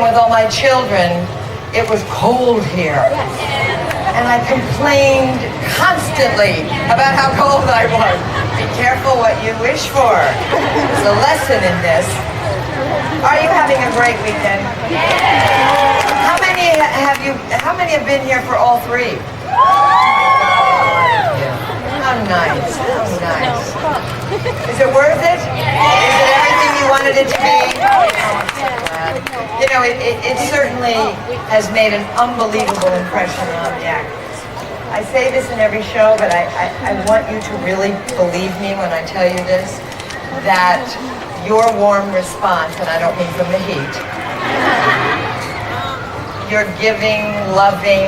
with all my children, it was cold here. And I complained constantly about how cold I was. Be careful what you wish for. There's a lesson in this. Are you having a great weekend? How many have been here for all three? How nice, how nice. Is it worth it? Is it everything you wanted it to be? You know, it certainly has made an unbelievable impression on the actors. I say this in every show, but I want you to really believe me when I tell you this, that your warm response, and I don't mean from the heat, your giving, loving,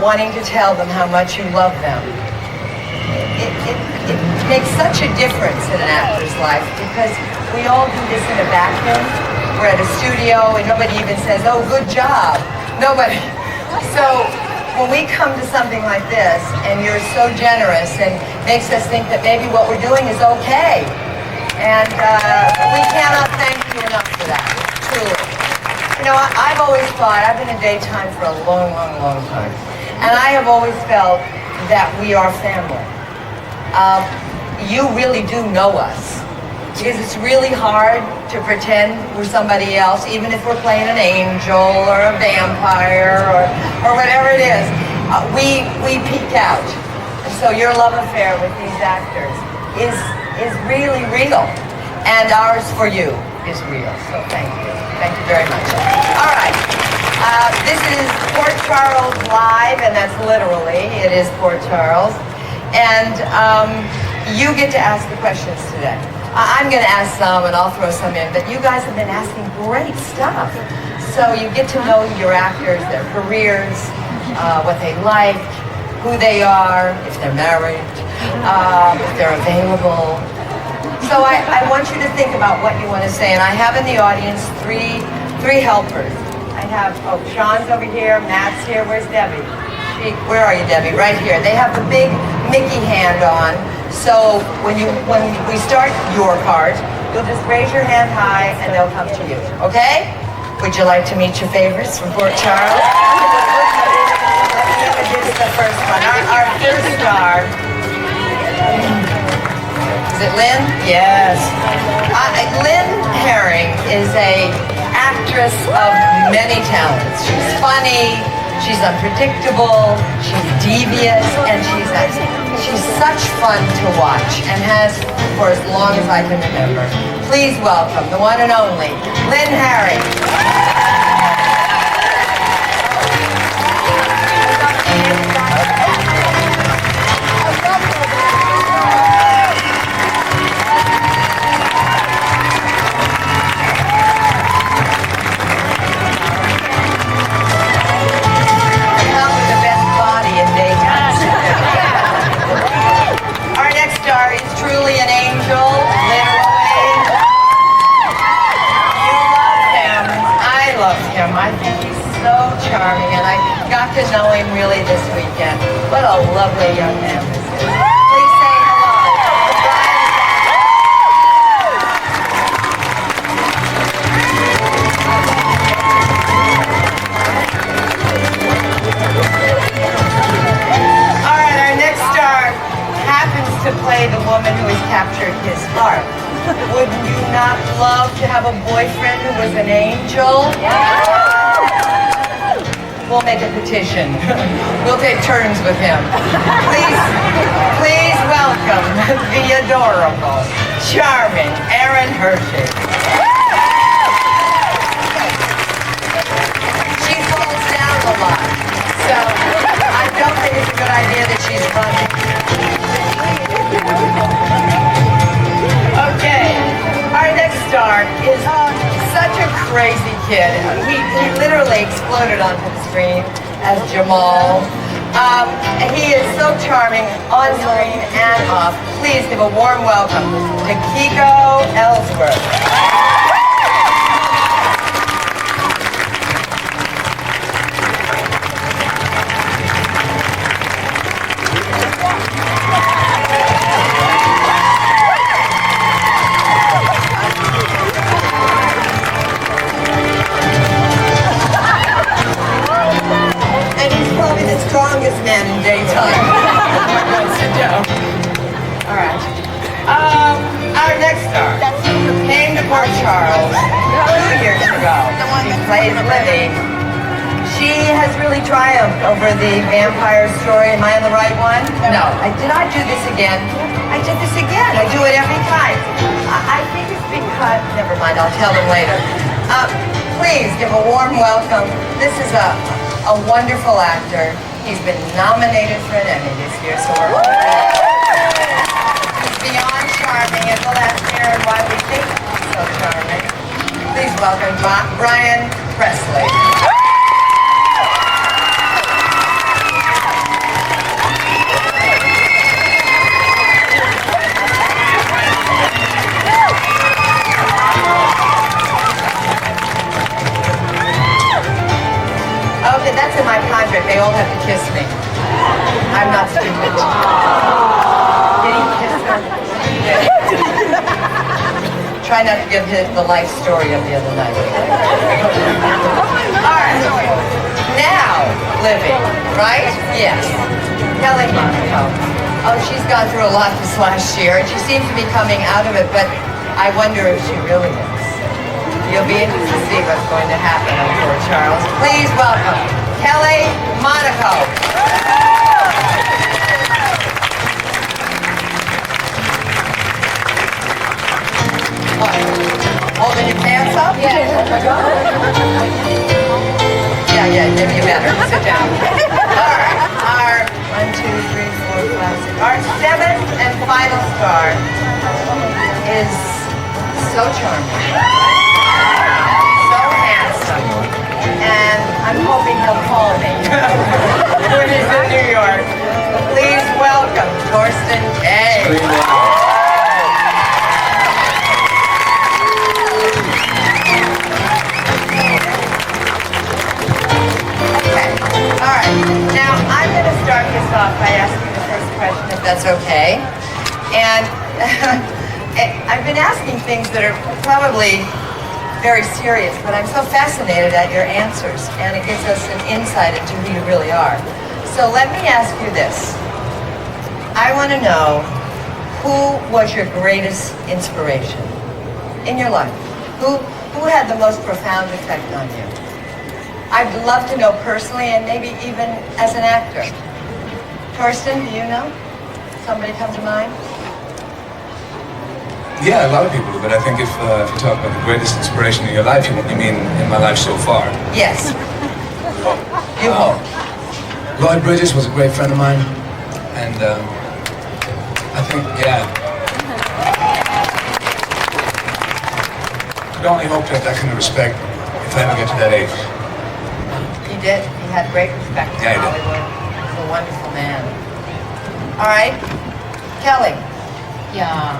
wanting to tell them how much you love them, it makes such a difference in an actor's life, because we all do this in a vacuum. We're at a studio and nobody even says, oh, good job. Nobody. So when we come to something like this and you're so generous and makes us think that maybe what we're doing is okay. And we cannot thank you enough for that, truly. You know, I've always thought, I've been in daytime for a long, long, long time. And I have always felt that we are family. You really do know us. Because it's really hard to pretend we're somebody else, even if we're playing an angel or a vampire or whatever it is. We peek out. And so your love affair with these actors is really real. And ours for you is real. So thank you. Thank you very much. All right. This is Port Charles Live, and that's literally, it is Port Charles. And you get to ask the questions today. I'm going to ask some and I'll throw some in, but you guys have been asking great stuff. So you get to know your actors, their careers, what they like, who they are, if they're married, if they're available. So I want you to think about what you want to say. And I have in the audience three helpers. I have, Sean's over here, Matt's here, where's Debbie? Where are you, Debbie? Right here. They have the big Mickey hand on. So when we start your part, you'll just raise your hand high and they'll come to you. Okay? Would you like to meet your favorites from Port Charles? Let me introduce the first one. Our first star. Is it Lynn? Yes. Lynn Herring is an actress of many talents. She's funny. She's unpredictable, she's devious, and she's such fun to watch, and has for as long as I can remember. Please welcome the one and only Lynn Herring. I think he's so charming, and I got to know him really this weekend. What a lovely young man this is. Please say hello. All right, our next star happens to play the woman who has captured his heart. Wouldn't you not love to have a boyfriend who was an angel? We'll make a petition. We'll take turns with him. Please welcome the adorable, charming Erin Hershey. She falls down a lot, so I don't think it's a good idea that she's running. Okay, our next star is such a crazy kid. He literally exploded onto the screen as Jamal. He is so charming on screen and off. Please give a warm welcome to Kiko Ellsworth. men in daytime. Sit down. All right. Our next star came to Port Charles 2 years ago. She plays Livy. She has really triumphed over the vampire story. Am I on the right one? No. I did not do this again. I did this again. I do it every time. I think it's because... Never mind, I'll tell them later. Please give a warm welcome. This is a wonderful actor. He's been nominated for an Emmy this year, so we're he's beyond charming, and we'll ask Aaron why we think he's so charming. Please welcome Brian Presley. Okay, that's in my contract. They all have to kiss me. I'm not stupid. Did he kiss her? Try not to give the life story of the other night. All right. Now, Livy, right? Yes. Kelly Monaco. Oh, she's gone through a lot this last year, and she seems to be coming out of it, but I wonder if she really is. You'll be interested to see what's going to happen on Port Charles. Please welcome Kelly Monaco. What? Holding your pants up? Yeah. Yeah, you better. Sit down. All right. Our 1, 2, 3, 4, 5, 6. Our seventh and final star is so charming. And I'm hoping he'll call me when he's in New York. Please welcome Thorsten Kaye. Okay, all right. Now I'm going to start this off by asking the first question, if that's okay. And I've been asking things that are probably very serious, but I'm so fascinated at your answers, and it gives us an insight into who you really are. So let me ask you this. I want to know, who was your greatest inspiration in your life? Who had the most profound effect on you? I'd love to know personally, and maybe even as an actor. Thorsten, do you know? Somebody come to mind? Yeah, a lot of people do, but I think if you talk about the greatest inspiration in your life, you mean in my life so far. Yes. You hope. Lloyd Bridges was a great friend of mine, and I think, yeah. Could only hope to have that kind of respect if I ever get to that age. He did. He had great respect for Yeah, he did. Hollywood. He's a wonderful man. All right. Kelly. Yeah.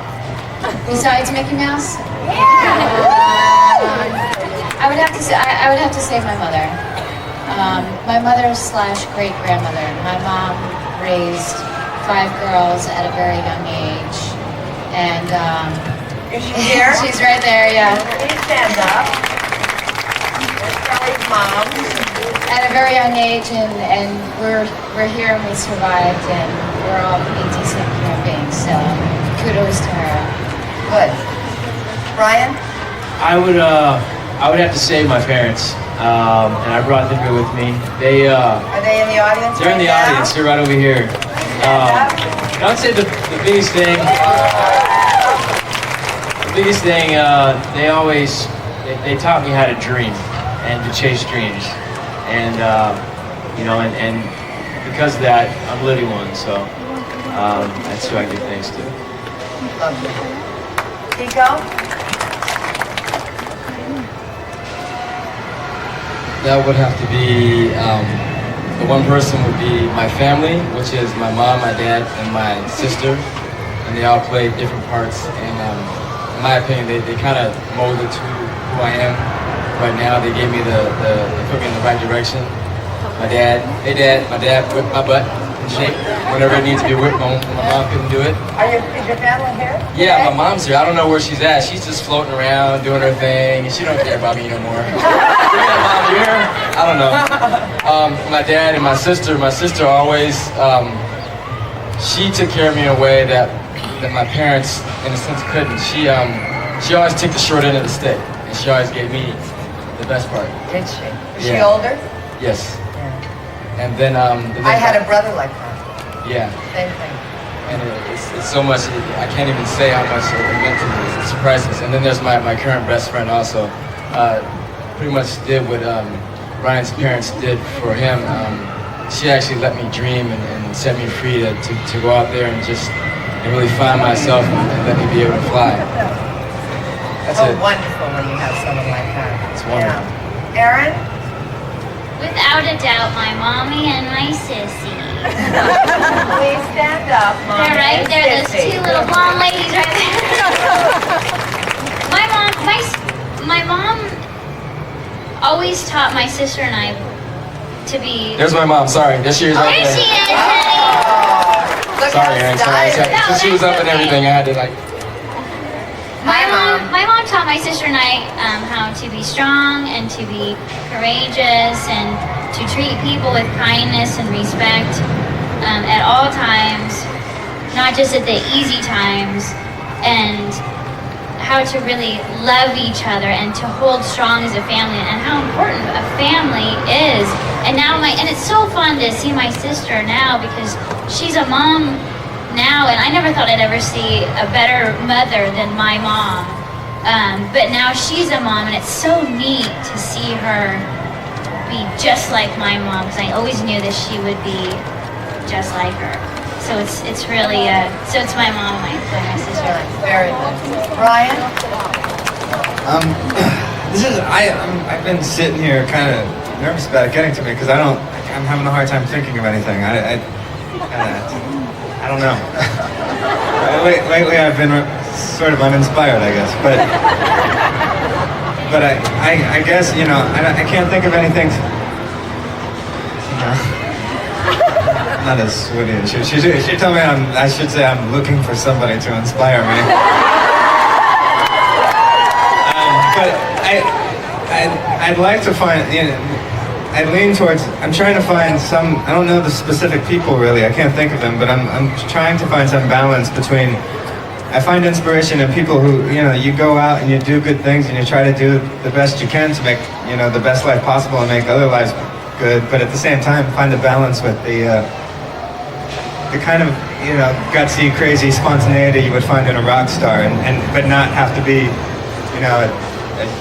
Besides Mickey Mouse? I would have to say my mother. My mother / great grandmother. My mom raised 5 girls at a very young age, and Is she here? she's right there. Yeah. Please stand up. There's Kelly's mom. At a very young age, and we're here and we survived, and we're all pretty decent human beings. So kudos to her. Good. Brian? I would have to say my parents, and I brought them here with me. Are they in the audience? They're in the right now? audience. They're right over here. I would say the biggest thing. They taught me how to dream and to chase dreams, and and because of that, I'm living one. So that's who I give thanks to. Lovely. Pico? That would have to be, the one person would be my family, which is my mom, my dad, and my sister. And they all play different parts. And in my opinion, they kind of molded to who I am right now. They gave me they put me in the right direction. My dad, hey dad, my dad whipped my butt. and shake whenever it needs to be whipped when my mom couldn't do it. Is your family here? Yeah, my mom's here. I don't know where she's at. She's just floating around doing her thing, and she don't care about me no more. Yeah, Mom, you here? I don't know. My dad and my sister always, she took care of me in a way that my parents, in a sense, couldn't. She always took the short end of the stick, and she always gave me the best part. Did she? Was she Yeah. older? Yes. Yeah. And then, I had a brother like that. Yeah. Same thing. And it's so much, I can't even say how much it meant to me. It's priceless. And then there's my current best friend also. Pretty much did what Ryan's parents did for him. She actually let me dream and set me free to go out there and just really find myself and let me be able to fly. That's So it. wonderful when you have someone like that. It's wonderful. Yeah. Aaron? Without a doubt, my mommy and my sissy. Please stand up, Mom. They're right there, those two little blonde ladies right there. My mom always taught my sister and I to be. There's my mom, sorry. There she is right There there. she is, honey. Look Sorry, how Aaron, sorry. stylish. No, Since she was that's up and okay. everything, I had to like, My mom taught my sister and I how to be strong and to be courageous and to treat people with kindness and respect at all times, not just at the easy times, and how to really love each other and to hold strong as a family and how important a family is. And now it's so fun to see my sister now because she's a mom now, and I never thought I'd ever see a better mother than my mom. But now she's a mom, and it's so neat to see her be just like my mom, because I always knew that she would be just like her. So it's really so it's my mom and my sister. Very good. Ryan? I've been sitting here kind of nervous about it getting to me because I'm having a hard time thinking of anything. I don't know. Lately I've been sort of uninspired, I guess. But I guess, I can't think of anything. Not as witty as she told me I should say I'm looking for somebody to inspire me. But I'd like to find, I lean towards, I'm trying to find some, I don't know the specific people really, I can't think of them, but I'm trying to find some balance between, I find inspiration in people who, you go out and you do good things and you try to do the best you can to make, the best life possible and make other lives good, but at the same time find the balance with the kind of, gutsy, crazy spontaneity you would find in a rock star, but not have to be,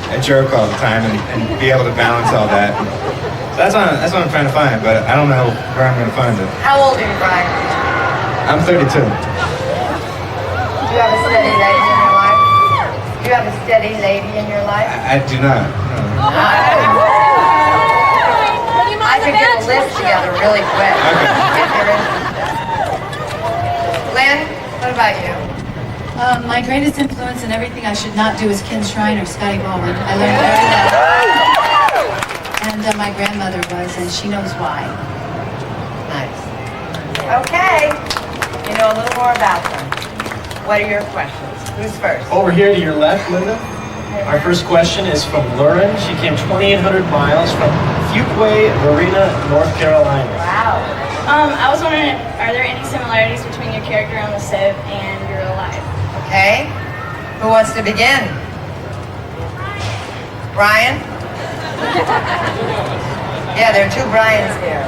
a jerk all the time and be able to balance all that. So that's what I'm trying to find, but I don't know where I'm going to find it. How old are you, Brian? I'm 32. Do you have a steady lady in your life? Do you have a steady lady in your life? I do not. No. I could get a list together really quick. Okay. If you're interested. Lynn, what about you? My greatest influence in everything I should not do is Ken Shrine or Scotty Baldwin. I learned very well. And my grandmother was, and she knows why. Nice. Okay. You know a little more about them. What are your questions? Who's first? Over here to your left, Linda. Our first question is from Lauren. She came 2,800 miles from Fuquay, Marina, North Carolina. Wow. I was wondering, are there any similarities between your character on the set and your real life? Okay. Who wants to begin? Brian? Yeah, there are two Brians here.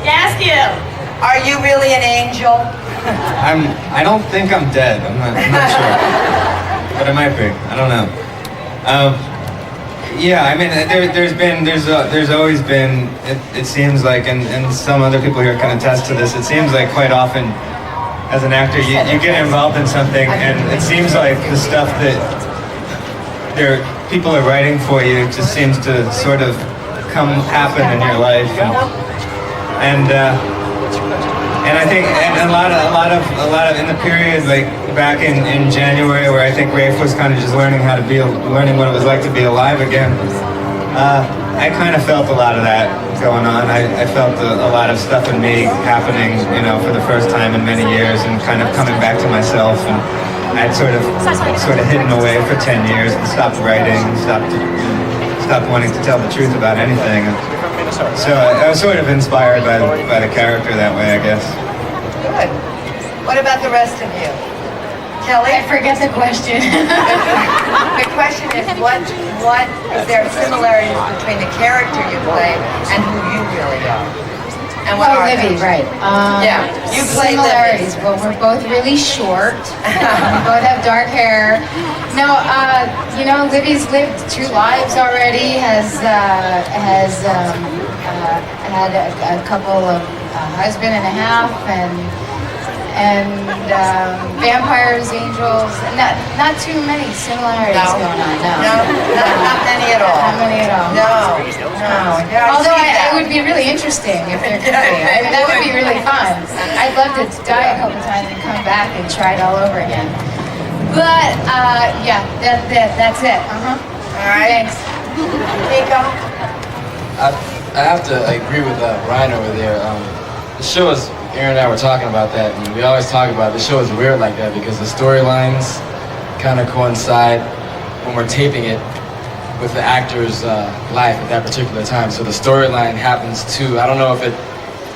Gaskill! Are you really an angel? I don't think I'm dead. I'm not sure. But I might be. I don't know. Yeah, I mean, there's always been, it seems like, and some other people here can attest to this, it seems like quite often as an actor, you get involved in something and it seems like the stuff that people are writing for you just seems to sort of happen in your life. And I think, and a lot of in the period like back in January, where I think Rafe was kind of just learning what it was like to be alive again. I kind of felt a lot of that going on. I felt a lot of stuff in me happening, you know, for the first time in many years, and kind of coming back to myself. And I'd sort of hidden away for 10 years and stopped writing, stopped wanting to tell the truth about anything. And so I was sort of inspired by the character that way, I guess. Good. What about the rest of you? Kelly? I forget the question. The question is, what is there similarities between the character you play and who you really are? And what are Libby, those? right. Yeah, you play similarities. Well, we're both really short. We both have dark hair. No, you know, Libby's lived 2 lives already. Has had a couple of husband and a half, and vampires, angels. Not too many similarities going on. No, not many at all. Not many at all. No. Yeah, Although see that. it would be really interesting if there could be. I mean, that would be really fun. I'd love to die a couple times and come back and try it all over again. But yeah, that's it. All right. Thanks. Nico? I have to agree with Ryan over there. The show is, Aaron and I were talking about that, and we always talk about the show is weird like that because the storylines kind of coincide when we're taping it with the actor's life at that particular time. So the storyline happens too. I don't know if it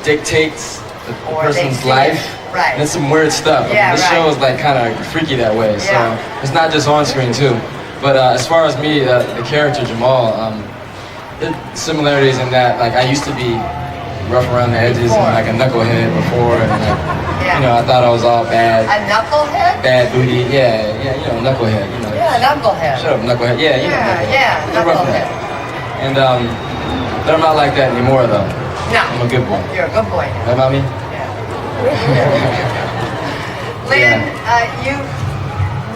dictates the person's life. Right. And it's some weird stuff. Yeah, the show is like kind of freaky that way. So Yeah. it's not just on screen too. But as far as me, the character Jamal, the similarities in that, like I used to be rough around the edges and like a knucklehead before, and like, you know, I thought I was all bad. A knucklehead? Bad booty, yeah, you know, knucklehead, you know. Yeah, knucklehead. Shut up, knucklehead. Yeah, you know. Knucklehead. And but I'm not like that anymore though. No. I'm a good boy. You're a good boy. Right about me? Lynn,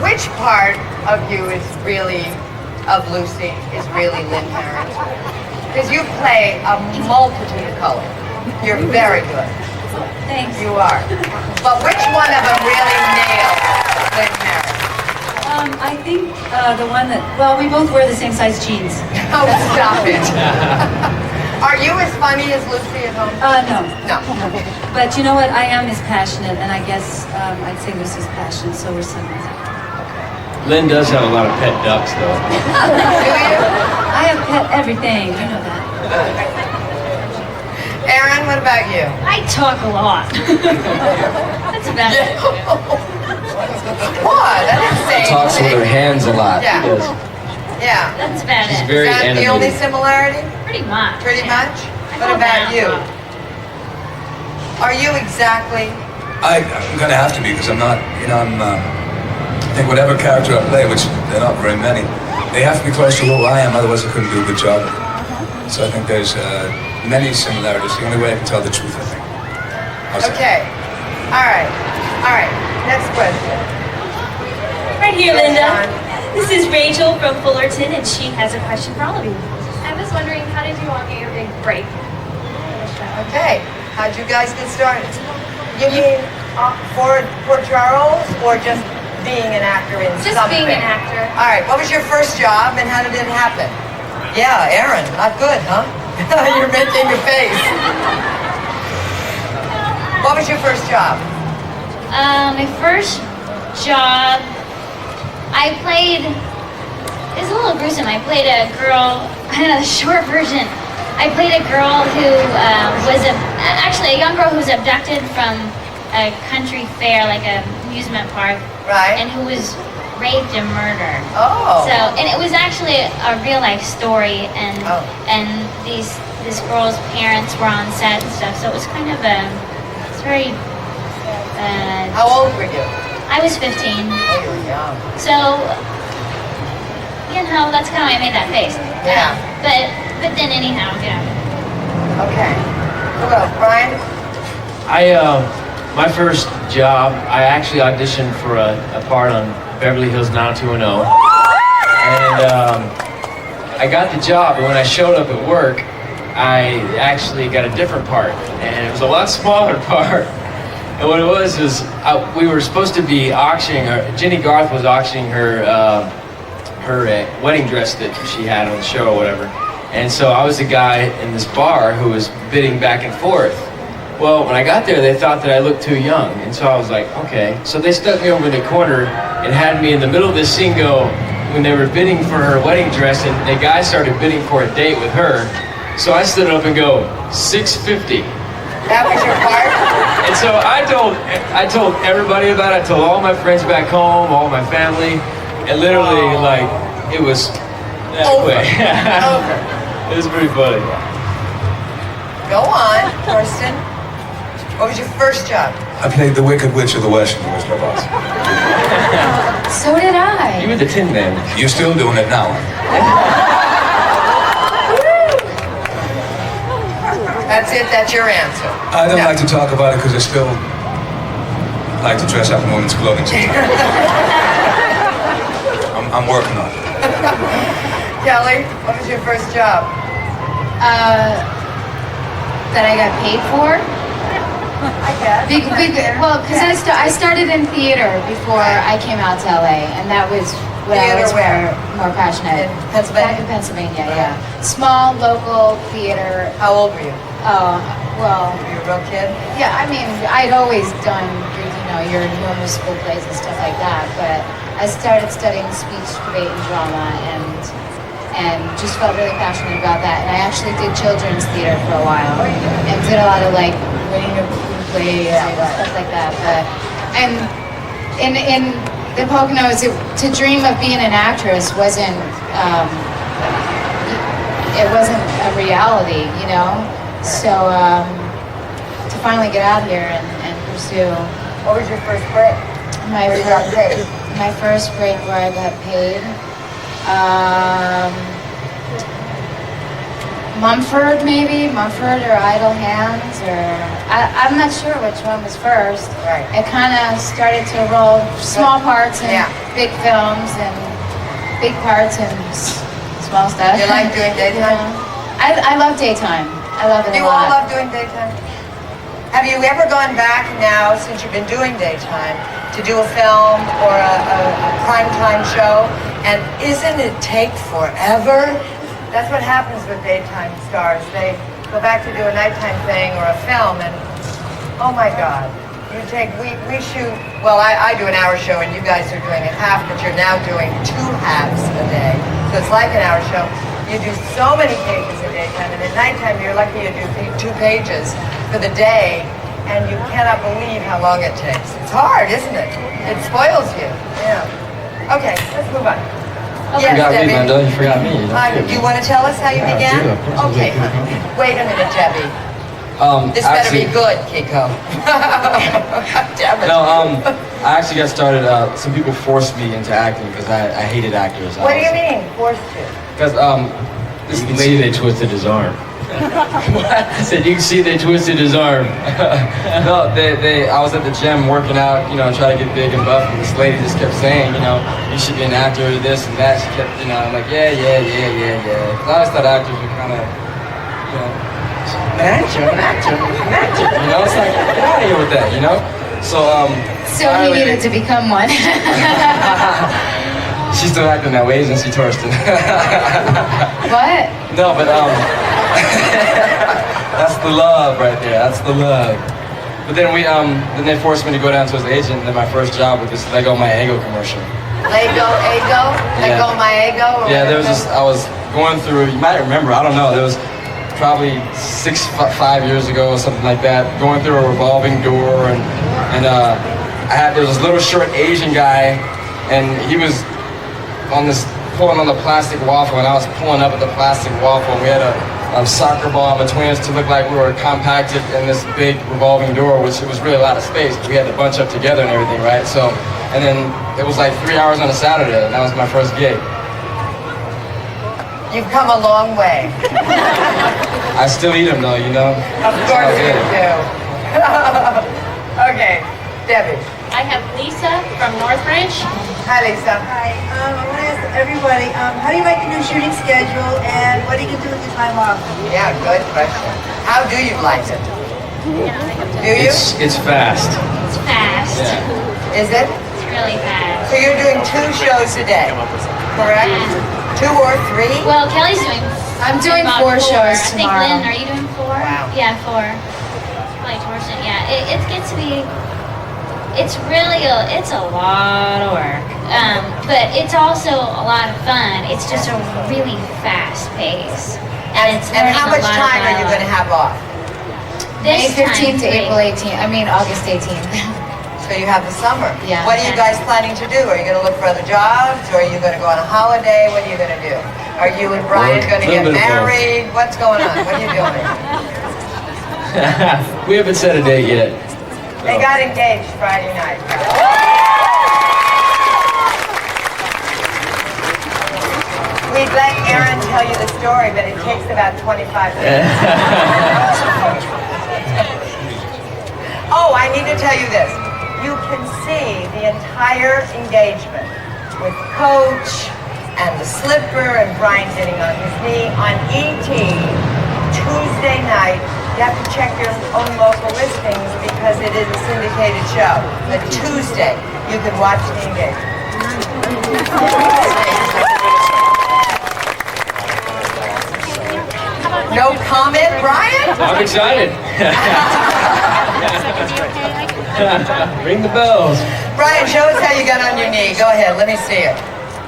which part of you is really, of Lucy, is really Lynn Parent? Because you play a multitude of colors. You're very good. Thanks. You are. But which one of them really nails Lynn Parent? I think the one that, well, we both wear the same size jeans. Oh, stop it. Are you as funny as Lucy at home? No. No. But you know what? I am as passionate, and I guess I'd say Lucy's passionate, so we're similar. Lynn does have a lot of pet ducks, though. Do you? I have pet everything, you know that. Aaron, what about you? I talk a lot. That's about it. What? I didn't say Talks with her anything. hands a lot. Yeah. Yes. Yeah. That's about She's it. very Is that animated. the only similarity? Pretty much. Pretty yeah. much? I What feel about bad. you? Are you exactly? I'm gonna have to be because I'm not, you know, I think whatever character I play, which they're not very many, they have to be close to who I am, otherwise I couldn't do a good job. So I think there's many similarities. The only way I can tell the truth, I think. How's that? Okay. All right. Next question. Right here, Yes, Linda. Dawn. This is Rachel from Fullerton, and she has a question for all of you. I was wondering, how did you all get your big break? Okay. How'd you guys get started? You mean for Charles, or just being an actor in Just something? being an actor. All right. What was your first job, and how did it happen? Yeah, Aaron. Not good, huh? You're making a face. What was your first job? My first job, I played, it's a little gruesome. I played a girl, a short version. I played a girl who was actually a young girl who was abducted from a country fair, like a amusement park. Right. And who was raped and murdered. Oh. So, and it was actually a real life story, and this girl's parents were on set and stuff. So it was kind of it's very. How old were you? I was 15. Oh, you were young. So, you know, that's kind of why I made that face. Yeah. But then anyhow, yeah. Okay. Who else? Brian? My first job, I actually auditioned for a part on Beverly Hills 90210. And I got the job, but when I showed up at work, I actually got a different part. And it was a lot smaller part. And what it was we were supposed to be auctioning her, Jenny Garth was auctioning her wedding dress that she had on the show or whatever. And so I was the guy in this bar who was bidding back and forth. Well, when I got there, they thought that I looked too young. And so I was like, okay. So they stuck me over in the corner and had me in the middle of this scene go, when they were bidding for her wedding dress, and the guy started bidding for a date with her. So I stood up and go, $650. That was your part? And so I told everybody about it. I told all my friends back home, all my family, and literally, like, it was Over. quick. Over. It was pretty funny. Go on, Kirsten. What was your first job? I played the Wicked Witch of the West in The Wizard of Oz. So did I. You were the Tin Man. You're still doing it now. That's it, that's your answer. I don't No. like to talk about it because I still like to dress up in women's clothing sometimes. I'm working on it. Kelly, what was your first job? That I got paid for. I guess. Well, because I started in theater before I came out to LA, and that was what I Theater was where? more passionate. In Pennsylvania? Back in Pennsylvania, yeah. Small local theater. How old were you? Oh, well, Were you a real kid? yeah. I mean, I'd always done, your normal school plays and stuff like that, but I started studying speech, debate, and drama, and just felt really passionate about that. And I actually did children's theater for a while, and did a lot of like Winnie the Pooh plays and stuff like that. But and in the Poconos, to dream of being an actress wasn't it wasn't a reality, So to finally get out here and pursue What was your first break? my Where you got paid? my first break where I got paid. Mumford or Idle Hands, or I'm not sure which one was first. Right. It kind of started to roll small parts in Yeah. big films and big parts in small stuff. You like doing daytime? I love daytime. I love it Do a you all lot. love doing daytime? Have you ever gone back now, since you've been doing daytime, to do a film or a primetime show? And isn't it take forever? That's what happens with daytime stars. They go back to do a nighttime thing or a film, and oh my God, we shoot. Well, I do an hour show, and you guys are doing a half, but you're now doing 2 halves a day. So it's like an hour show. You do so many pages a daytime, and at nighttime you're lucky to do 2 pages for the day, and you cannot believe how long it takes. It's hard, isn't it? It spoils you. Yeah. Okay, let's move on. You forgot me, Linda. You forgot me. Do you want to tell us how you Yeah, I began? do, of course. Okay. Wait a minute, Debbie. This better be good, Kiko. Damn it. No, I actually got started. Some people forced me into acting because I hated actors. What do you mean, forced to? Because You can see they twisted his arm. I said, you can see they twisted his arm. no, I was at the gym working out, trying to get big and buff, and this lady just kept saying, you should be an actor, this and that. She kept, I'm like, yeah. Because I always thought actors were kind of, an actor. It's like, get out of here with that, So, So he needed to become one. She's still acting that way, isn't she, Torsten? What? No, but that's the love right there. That's the love. But then then they forced me to go down to his agent. And then my first job with this Lego My Ego commercial. Lego, ego? Lego, my ego? Yeah, there was this. I was going through. You might remember. I don't know. There was probably 5 years ago or something like that. Going through a revolving door, and there was this little short Asian guy, and he was pulling on the plastic waffle, and I was pulling up at the plastic waffle. We had a soccer ball in between us to look like we were compacted in this big revolving door, which it was really a lot of space. But we had to bunch up together and everything, right? So, and then it was like 3 hours on a Saturday, and that was my first gig. You've come a long way. I still eat them though, Of course you do. Okay, Debbie. I have Lisa from Northridge. Hi, Lisa. Hi, I want to ask everybody, how do you like the new shooting schedule, and what are you going to do with your time off? Yeah, good question. How do you like it? Do you? It's fast. It's fast. Is it? It's really fast. So you're doing 2 shows a day, correct? 2 or 3? Well, Kelly's doing. I'm doing about 4 shows I think tomorrow. Lynn, are you doing 4? Wow. Yeah, 4. Like Torsten, yeah. It gets to be. It's really it's a lot of work, but it's also a lot of fun. It's just a really fast pace, and it's And learning how a much lot of time are you going to have off? May This time, 15th to 3. April 18th. I mean August 18th. So you have the summer. Yeah. What are you guys planning to do? Are you going to look for other jobs, or are you going to go on a holiday? What are you going to do? Are you and Brian Work. going to Little get bit of both. married? What's going on? What are you doing? We haven't set a date yet. They got engaged Friday night. We'd let Aaron tell you the story, but it takes about 25 minutes. Oh, I need to tell you this. You can see the entire engagement with Coach and the slipper and Brian getting on his knee on ET Tuesday night. You have to check your own local listings because it is a syndicated show. But Tuesday, you can watch the engagement. No comment, Brian? I'm excited. Ring the bells. Brian, show us how you got on your knee. Go ahead, let me see it.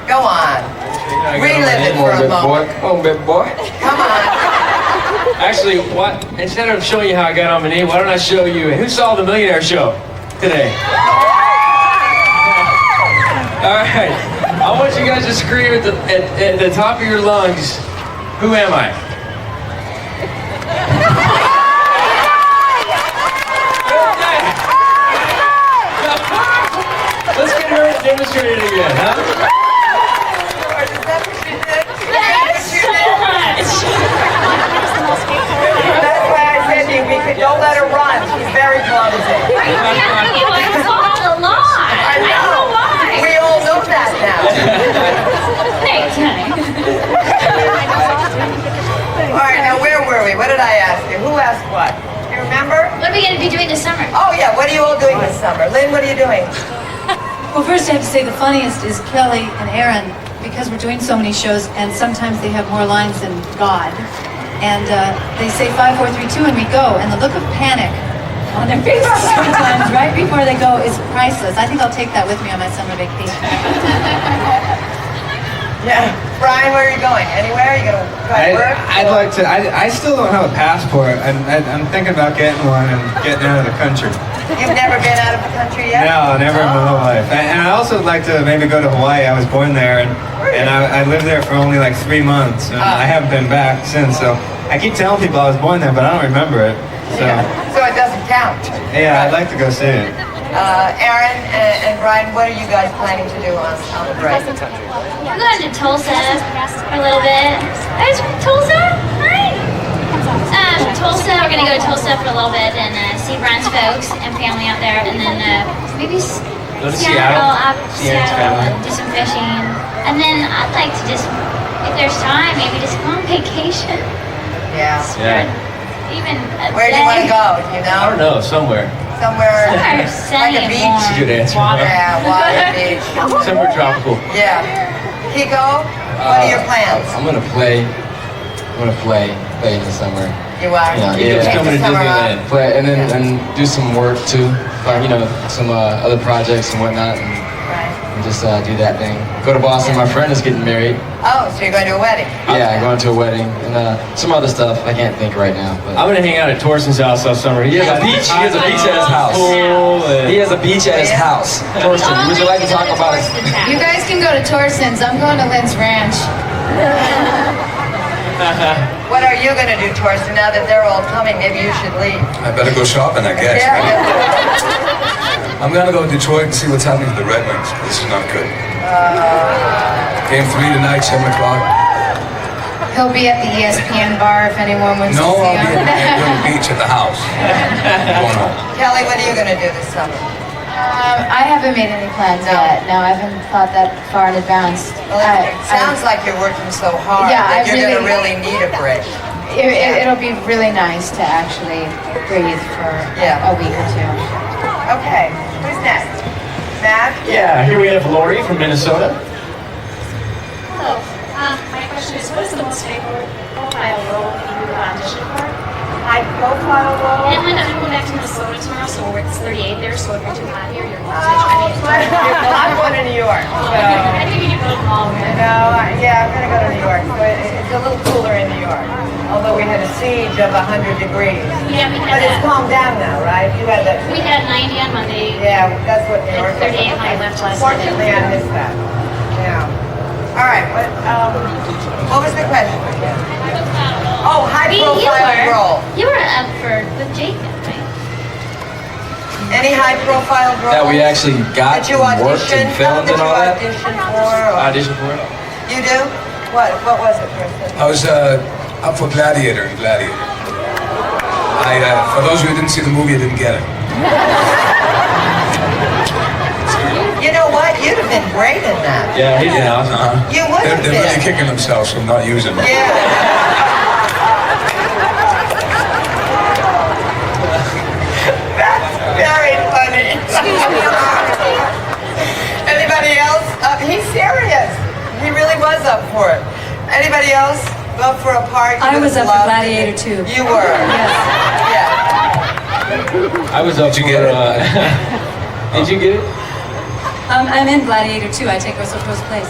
Go on. Relive it for a moment. Come on, big boy. Come on. Actually, what? Instead of showing you how I got on my knee, why don't I show you who saw the Millionaire Show today? All right. I want you guys to scream at the top of your lungs. Who am I? Let's get her demonstrated again, huh? That's why I said to you, don't let her run. She's very clumsy. I fall a lot. I don't know why. We all know that now. Thanks, honey. All right, now where were we? What did I ask you? Who asked what? Do you remember? What are we going to be doing this summer? Oh yeah, what are you all doing this summer? Lynn, what are you doing? Well, first I have to say the funniest is Kelly and Aaron, because we're doing so many shows, and sometimes they have more lines than God. And they say 5, 4, 3, 2, and we go. And the look of panic on their faces sometimes right before they go is priceless. I think I'll take that with me on my summer vacation. Yeah. Brian, where are you going? Anywhere? Are you going to try to work? I'd like to. I still don't have a passport. I'm thinking about getting one and getting out of the country. You've never been out of the country yet? No, never in my whole life. And I also would like to maybe go to Hawaii. I was born there, and I lived there for only like 3 months. And I haven't been back since. So I keep telling people I was born there, but I don't remember it. So So it doesn't count. yeah, I'd like to go see it. Aaron and Brian, what are you guys planning to do on the break? We're going to Tulsa for a little bit. Guys from Tulsa? Hi. Tulsa, we're going to go to Tulsa for a little bit and see Brian's folks and family out there. And then maybe Go to Seattle. Seattle family. and do some fishing. And then I'd like to just, if there's time, maybe just go on vacation. Yeah. Yeah. Even a Where do you want to day. go? Do you I don't know? know, somewhere. Somewhere Somewhere like sunny a and beach? warm. That's a good answer. Water. Yeah, water, beach. Somewhere tropical. Yeah. Kiko, what are your plans? I'm gonna play in the summer. You are? Yeah, You yeah. take Coming the to summer Disneyland. off? Play and then and do some work too. Some other projects and whatnot, Right. and just do that thing. Go to Boston. My friend is getting married. Oh, so you're going to a wedding? Yeah, going to a wedding and some other stuff. I can't think right now. But I'm gonna hang out at Torsten's house all summer. He has a beach. He has a beach at his house. Pool and He has a beach at his house. Torsten, would you like to talk about it? You guys can go to Torsten's. I'm going to Lynn's Ranch. What are you going to do, Torsten, now that they're all coming? Maybe you should leave. I better go shopping, I guess. Yeah. I'm gonna go to Detroit and see what's happening to the Red Wings. This is not good. Game 3 tonight, 7 o'clock. He'll be at the ESPN bar if anyone wants No, to see I'll be him. at the beach at the house. Going home. Kelly, what are you going to do this summer? I haven't made any plans yet. No, I haven't thought that far in advance. Well, it sounds like you're working so hard Yeah, that I you're going to really- really need a break. It'll be really nice to actually breathe for Yeah. a week or two. Okay, who's next? Matt? Yeah, here we have Lori from Minnesota. Hello. My question is, what is the most favorite profile role you would audition for? High profile role? And Linda, I'm going back to Minnesota tomorrow, so it's 38 there, so if you're too hot here, you're going to I'm going to New York. So. I think you go to all of it. No, yeah, I'm going to go to New York. So it's a little cooler in New York. Although we had a siege of 100 degrees. Yeah, we But had it's that. calmed down now, right? You had that. We had 90 on Monday. Yeah, that's what New York And 38 when I left last Fortunately, I missed that. Yeah. All right. What was the question? Oh, high profile role. You were up for with Jacob, right? Any high profile role? That we actually got that you and worked auditioned? and filmed and all that. Audition for? Or? Audition for it. You do? What was it, Kristen? I was up for Gladiator in Gladiator. For those of you who didn't see the movie, I didn't get it. You know what? You'd have been great in that. Yeah, he did awesome. You would have They're been. really kicking themselves from not using it. Yeah. That's very funny. Anybody else? He's serious. He really was up for it. Anybody else up for a part? I was up for Gladiator too. You were. Yes. Yeah. I was up Did you for, get it? Did you get it? I'm in Gladiator too. I take Russell Crowe's place.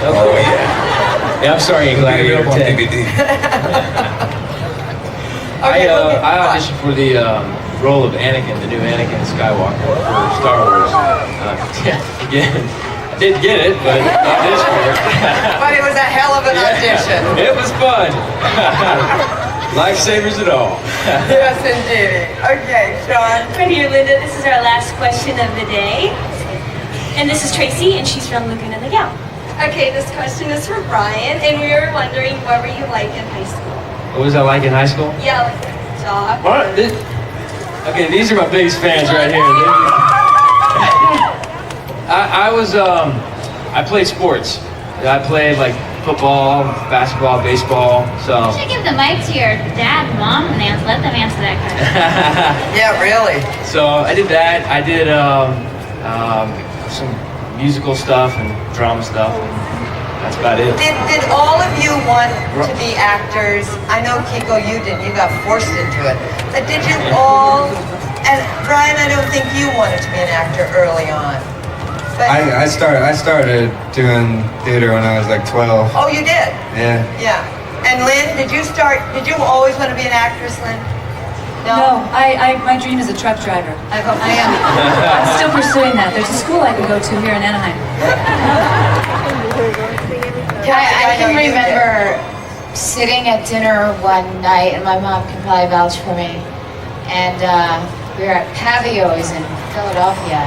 Oh, yeah. Yeah, I'm sorry, It'll be Gladiator available on 10. DVD. Okay, I auditioned for the role of Anakin, the new Anakin Skywalker for Star Wars. Again, I didn't get it, but I auditioned for it. But it was a hell of an audition. It was fun. Lifesavers and all. Yes, indeed. Okay, Sean. Right here, Linda, this is our last question of the day. And this is Tracy, and she's from Laguna Niguel. Okay, this question is for Brian, and we were wondering what were you like in high school? What was I like in high school? Yeah, like job. What? Okay, these are my biggest fans right here. I played sports. I played like football, basketball, baseball. So. You should give the mic to your dad, mom, and let them answer that question. Yeah, really. So I did that. I did some musical stuff and drama stuff. And that's about it. Did all of you want to be actors? I know, Kiko, you didn't. You got forced into it. But did you all? And Brian, I don't think you wanted to be an actor early on. But, I started doing theater when I was like 12. oh, you did? Yeah. Yeah. And Lynn, did you always want to be an actress, Lynn? No, my dream is a truck driver. I am. I'm still pursuing that. There's a school I can go to here in Anaheim. I can remember sitting at dinner one night, and my mom can probably vouch for me. And we were at Pavio's in Philadelphia.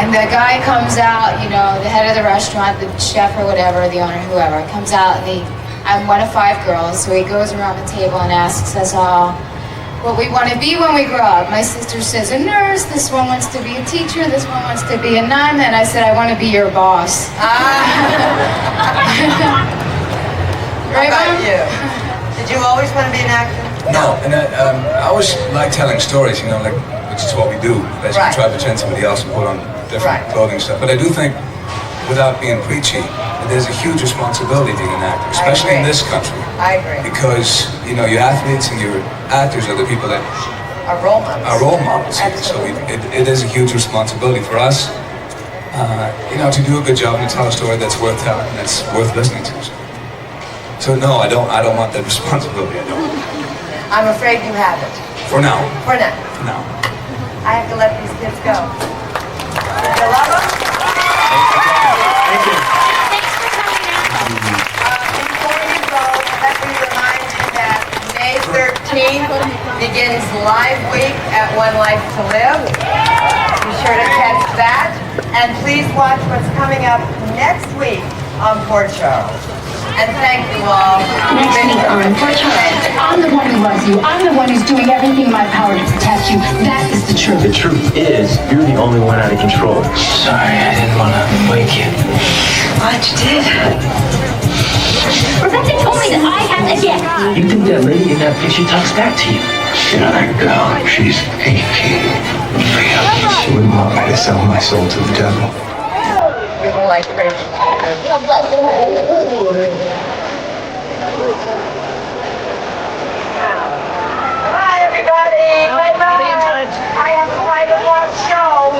And the guy comes out, you know, the head of the restaurant, the chef or whatever, the owner, whoever, comes out and I'm one of 5 girls, so he goes around the table and asks us all what we want to be when we grow up. My sister says a nurse, this one wants to be a teacher, this one wants to be a nun, and I said I want to be your boss. Right, about you? Did you always want to be an actor? No, and I always like telling stories, you know, like, which is what we do. Basically Right. try to pretend somebody else and put on different Right. clothing stuff. But I do think, without being preachy, that there's a huge responsibility being an actor, especially in agree. this country. I agree. Because, you know, your athletes and your actors are the people that A role model. are role models here. So it is a huge responsibility for us, you know, to do a good job and to tell a story that's worth telling, that's worth listening to. So no, I don't want that responsibility. I don't. I'm afraid you have it. For now. For now. For now. I have to let these kids go. You love them? Thank you. Before you go, let me remind you that May 13th begins Live Week at One Life to Live. Be sure to catch that. And please watch what's coming up next week on Port Charles. And thank you all. Next week on Port Charles, I'm the one who loves you. I'm the one who's doing everything in my power to protect you. That is the truth. The truth is, you're the only one out of control. Sorry, I didn't want to wake you. But you did. Rebecca told me that I had a gift. You think that lady in that picture talks back to you? You know that girl, she's 18. She wouldn't want me to sell my soul to the devil. We were like crazy. Bye, everybody. Bye-bye. I have quite a long show.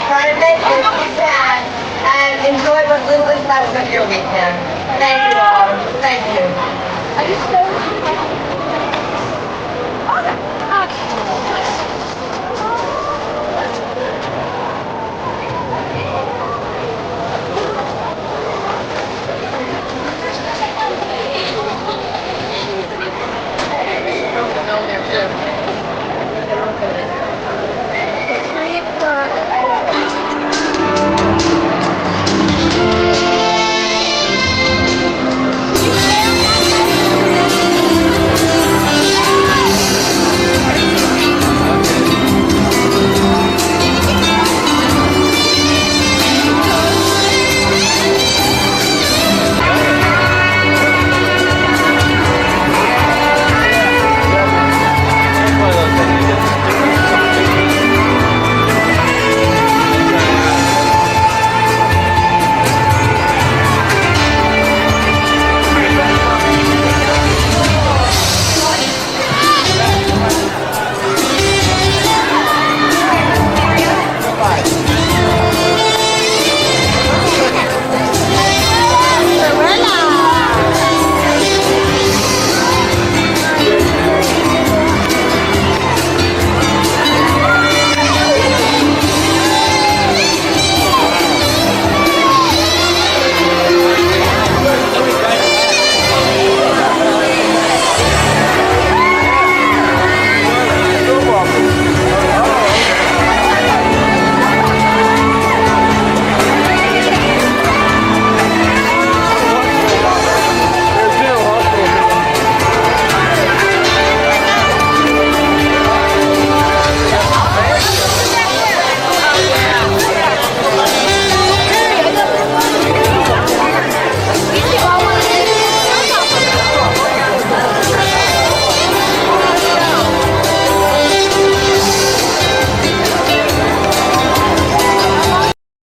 Try to make it if you can. And enjoy what little is left of your weekend. Thank you all. Thank you.